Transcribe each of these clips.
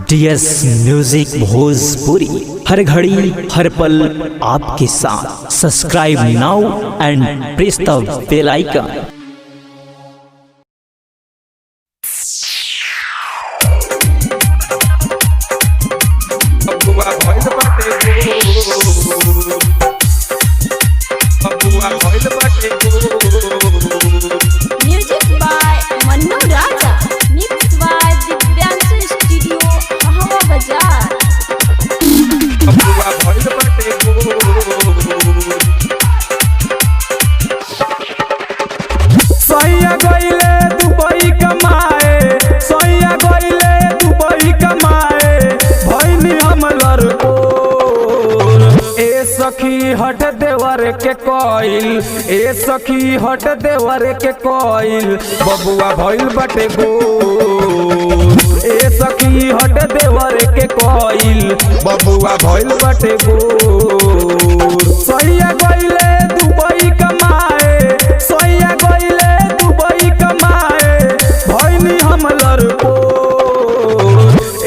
DS music Bhojpuri, हर घड़ी हर पल आपके साथ। Subscribe now and press the bell icon. Music by Manu Raja, mixed by Divyansu Studio, Ahwa Bazaar. सैया गइले Dubai कमाए, सैया गइले दुबई कमाए, भइनी हम लड़कोर। ए सखी हट देवर के कोइल, ए सखी हट देवर के कोइल, बबुआ भइल बटे गोर। ए सखी हट देवर के कोइल, बबुआ भइल बटे गोर। सैया गइले दुबई कमाए, सैया गइले दुबई कमाए, भइनी हम लड़कोर।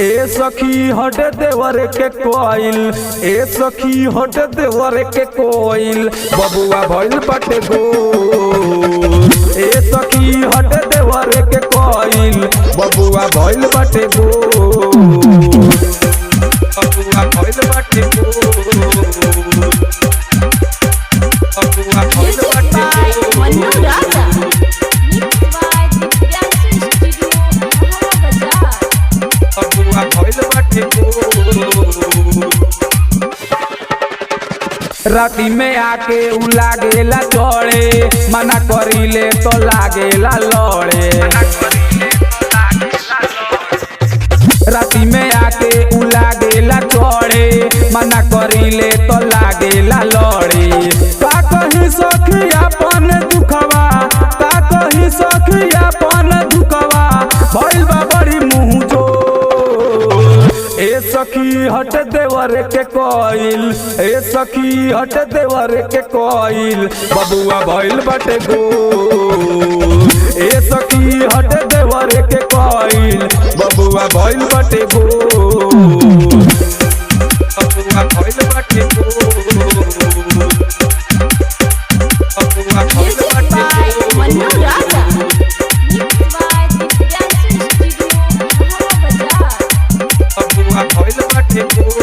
ए सखी हट देवर के कोइल, ए सखी हट देवर के कोइल, बबुआ भइल बटे गोर। ए सखी हट देवर के कोइल, बबुआ भइल बटे गोर। बबुआ भइल बटे गोर। बबुआ भइल Music बटे by Manu गोर। Raja, mixed by Divyansu Studio, Ahwa Bazaar. बबुआ भइल बटे गोर। राती में आके उ लागेला चढ़े, मना करिले तो लागेला लड़े। राती में आके उ लागेला चढ़े, मना करिले तो लागेला लड़े। का कही सखी अपन दुखवा, का कही सखी अपन दुखवा, भइल बा बड़ी मुँह जोर। ए सखी हट देवर के कोइल, ए सखी हट देवर के कोइल, बबुआ भइल बटे गोर। ए सखी हट देवर के कोइल, बबुआ भइल बटे गोर। बबुआ भइल बटे गोर। बबुआ भइल Music बटे by Manu गोर। Raja, mixed by Divyansu Studio, Ahwa Bazaar. बबुआ भइल बटे गोर।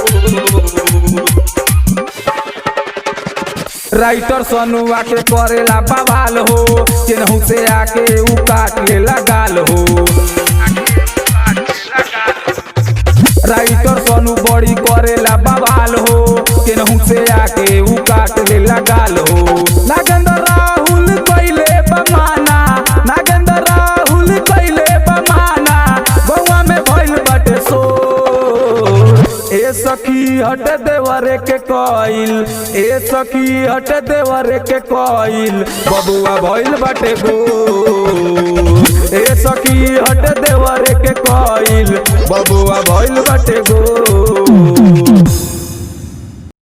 राइटर सनुआ के करेला बवाल हो, केनहू से आके उ काट लेला गाल हो। राइटर सनु बड़ी करेला बवाल हो, केनहू से आके उ काट लेला गाल हो। नागेंद्र राहुल कइले बमाना, नागेंद्र राहुल कइले बमाना, गौवा में भइल बटे शोर। ए सखी हट देवर के कोइल, ए सखी हट देवर के कोइल, बबुआ भइल बटे गोर। ए सखी हट देवर के कोइल, बबुआ भइल बटे गोर।